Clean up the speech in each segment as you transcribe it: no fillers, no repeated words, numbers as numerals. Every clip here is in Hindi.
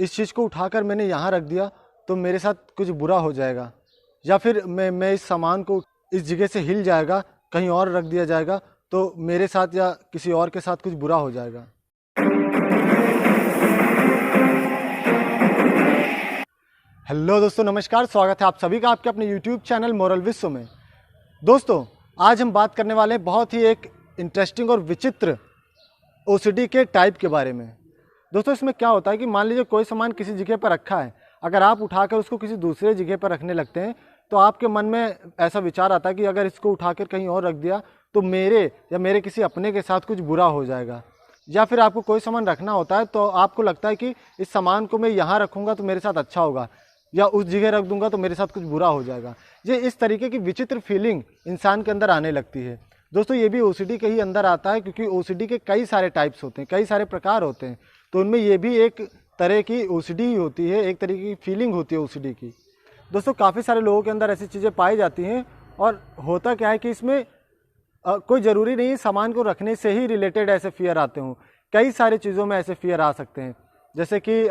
इस चीज़ को उठाकर मैंने यहाँ रख दिया तो मेरे साथ कुछ बुरा हो जाएगा, या फिर मैं इस सामान को इस जगह से हिल जाएगा, कहीं और रख दिया जाएगा तो मेरे साथ या किसी और के साथ कुछ बुरा हो जाएगा। हेलो दोस्तों, नमस्कार, स्वागत है आप सभी का आपके अपने यूट्यूब चैनल मोरल विश्व में। दोस्तों, आज हम बात करने वाले हैं बहुत ही एक इंटरेस्टिंग और विचित्र ओसीडी के टाइप के बारे में। दोस्तों, इसमें क्या होता है कि मान लीजिए कोई सामान किसी जगह पर रखा है, अगर आप उठाकर उसको किसी दूसरे जगह पर रखने लगते हैं तो आपके मन में ऐसा विचार आता है कि अगर इसको उठाकर कहीं और रख दिया तो मेरे या मेरे किसी अपने के साथ कुछ बुरा हो जाएगा। या फिर आपको कोई सामान रखना होता है तो आपको लगता है कि इस सामान को मैं यहाँ रखूँगा तो मेरे साथ अच्छा होगा, या उस जगह रख दूंगा तो मेरे साथ कुछ बुरा हो जाएगा। ये इस तरीके की विचित्र फीलिंग इंसान के अंदर आने लगती है। दोस्तों, ये भी ओसीडी के ही अंदर आता है, क्योंकि ओसीडी के कई सारे टाइप्स होते हैं, कई सारे प्रकार होते हैं, तो उनमें ये भी एक तरह की ओसीडी ही होती है, एक तरीके की फीलिंग होती है ओसीडी की। दोस्तों, काफ़ी सारे लोगों के अंदर ऐसी चीज़ें पाई जाती हैं, और होता क्या है कि इसमें कोई ज़रूरी नहीं सामान को रखने से ही रिलेटेड ऐसे फियर आते हों। कई सारी चीज़ों में ऐसे फियर आ सकते हैं, जैसे कि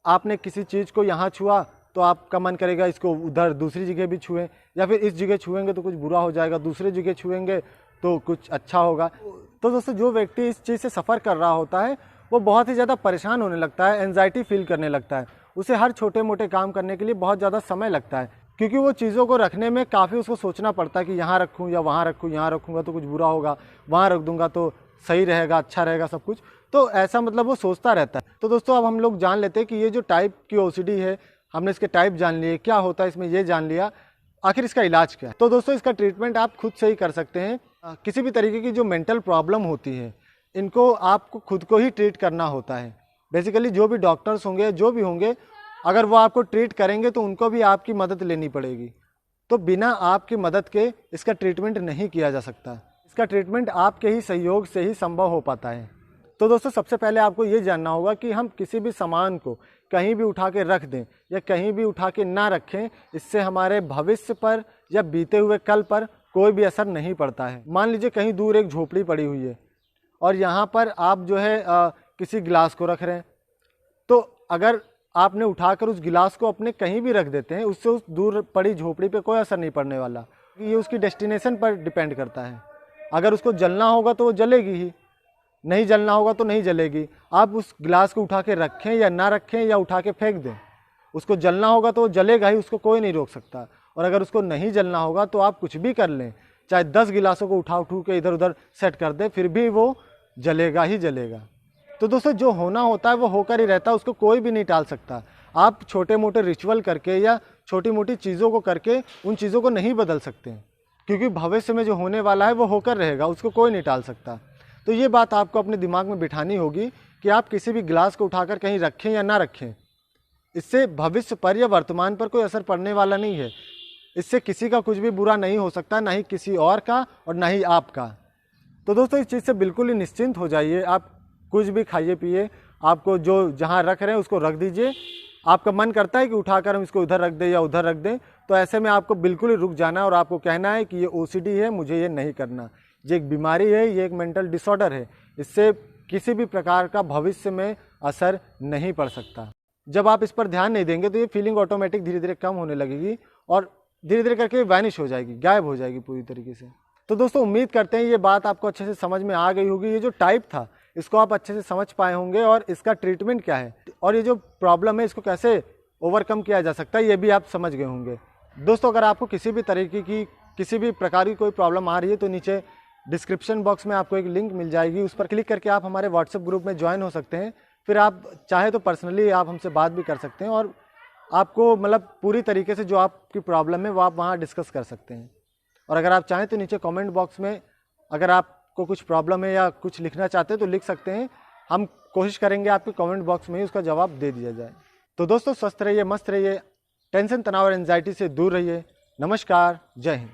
आपने किसी चीज़ को यहाँ छुआ तो आपका मन करेगा इसको उधर दूसरी जगह भी छुएं, या फिर इस जगह छुएंगे तो कुछ बुरा हो जाएगा, दूसरी जगह छुएंगे तो कुछ अच्छा होगा। तो दोस्तों, जो व्यक्ति इस चीज़ से सफ़र कर रहा होता है वो बहुत ही ज़्यादा परेशान होने लगता है, एंजाइटी फील करने लगता है। उसे हर छोटे मोटे काम करने के लिए बहुत ज़्यादा समय लगता है, क्योंकि वो चीज़ों को रखने में काफ़ी उसको सोचना पड़ता है कि यहाँ रखूँ या वहाँ रखूँ, यहाँ रखूँगा तो कुछ बुरा होगा, वहाँ रख दूँगा तो सही रहेगा, अच्छा रहेगा सब कुछ। तो ऐसा मतलब वो सोचता रहता है। तो दोस्तों, अब हम लोग जान लेते हैं कि ये जो टाइप की ओसीडी है, हमने इसके टाइप जान लिए, क्या होता है इसमें ये जान लिया, आखिर इसका इलाज क्या है। तो दोस्तों, इसका ट्रीटमेंट आप खुद से ही कर सकते हैं। किसी भी तरीके की जो मेंटल प्रॉब्लम होती है, इनको आपको खुद को ही ट्रीट करना होता है। बेसिकली जो भी डॉक्टर्स होंगे, जो भी होंगे, अगर वो आपको ट्रीट करेंगे तो उनको भी आपकी मदद लेनी पड़ेगी। तो बिना आपकी मदद के इसका ट्रीटमेंट नहीं किया जा सकता। इसका ट्रीटमेंट आपके ही सहयोग से ही संभव हो पाता है। तो दोस्तों, सबसे पहले आपको ये जानना होगा कि हम किसी भी सामान को कहीं भी उठा के रख दें या कहीं भी उठा के ना रखें, इससे हमारे भविष्य पर या बीते हुए कल पर कोई भी असर नहीं पड़ता है। मान लीजिए कहीं दूर एक झोपड़ी पड़ी हुई है और यहाँ पर आप जो है किसी गिलास को रख रहे हैं, तो अगर आपने उठाकर उस गिलास को अपने कहीं भी रख देते हैं, उससे उस दूर पड़ी झोपड़ी पे कोई असर नहीं पड़ने वाला। ये उसकी डेस्टिनेशन पर डिपेंड करता है। अगर उसको जलना होगा तो वो जलेगी ही, नहीं जलना होगा तो नहीं जलेगी। आप उस गिलास को उठा के रखें या ना रखें या उठा के फेंक दें, उसको जलना होगा तो वो जलेगा ही, उसको कोई नहीं रोक सकता। और अगर उसको नहीं जलना होगा तो आप कुछ भी कर लें, चाहे 10 गिलासों को उठा के इधर उधर सेट कर दें, फिर भी वो जलेगा ही जलेगा। तो दोस्तों, जो होना होता है वो होकर ही रहता है, उसको कोई भी नहीं टाल सकता। आप छोटे मोटे रिचुअल करके या छोटी मोटी चीज़ों को करके उन चीज़ों को नहीं बदल सकते, क्योंकि भविष्य में जो होने वाला है वो होकर रहेगा, उसको कोई नहीं टाल सकता। तो ये बात आपको अपने दिमाग में बिठानी होगी कि आप किसी भी गिलास को उठाकर कहीं रखें या ना रखें, इससे भविष्य पर या वर्तमान पर कोई असर पड़ने वाला नहीं है। इससे किसी का कुछ भी बुरा नहीं हो सकता, ना ही किसी और का और ना ही आपका। तो दोस्तों, इस चीज़ से बिल्कुल ही निश्चिंत हो जाइए। आप कुछ भी खाइए पिए, आपको जो जहाँ रख रहे हैं उसको रख दीजिए। आपका मन करता है कि उठाकर हम इसको उधर रख दें या उधर रख दें, तो ऐसे में आपको बिल्कुल ही रुक जाना है और आपको कहना है कि ये ओसीडी है, मुझे ये नहीं करना। ये एक बीमारी है, ये एक मेंटल डिसऑर्डर है, इससे किसी भी प्रकार का भविष्य में असर नहीं पड़ सकता। जब आप इस पर ध्यान नहीं देंगे तो ये फीलिंग ऑटोमेटिक धीरे धीरे कम होने लगेगी और धीरे धीरे करके वैनिश हो जाएगी, गायब हो जाएगी पूरी तरीके से। तो दोस्तों, उम्मीद करते हैं ये बात आपको अच्छे से समझ में आ गई होगी। ये जो टाइप था इसको आप अच्छे से समझ पाए होंगे और इसका ट्रीटमेंट क्या है और ये जो प्रॉब्लम है इसको कैसे ओवरकम किया जा सकता है ये भी आप समझ गए होंगे। दोस्तों, अगर आपको किसी भी तरीके की किसी भी प्रकार की कोई प्रॉब्लम आ रही है तो नीचे डिस्क्रिप्शन बॉक्स में आपको एक लिंक मिल जाएगी, उस पर क्लिक करके आप हमारे व्हाट्सएप ग्रुप में ज्वाइन हो सकते हैं। फिर आप चाहे तो पर्सनली आप हमसे बात भी कर सकते हैं और आपको मतलब पूरी तरीके से जो आपकी प्रॉब्लम है वो आप वहाँ डिस्कस कर सकते हैं। और अगर आप चाहें तो नीचे कमेंट बॉक्स में अगर आपको कुछ प्रॉब्लम है या कुछ लिखना चाहते हैं तो लिख सकते हैं। हम कोशिश करेंगे आपके कमेंट बॉक्स में ही उसका जवाब दे दिया जाए। तो दोस्तों, स्वस्थ रहिए, मस्त रहिए, टेंशन तनाव और एंजाइटी से दूर रहिए। नमस्कार, जय हिंद।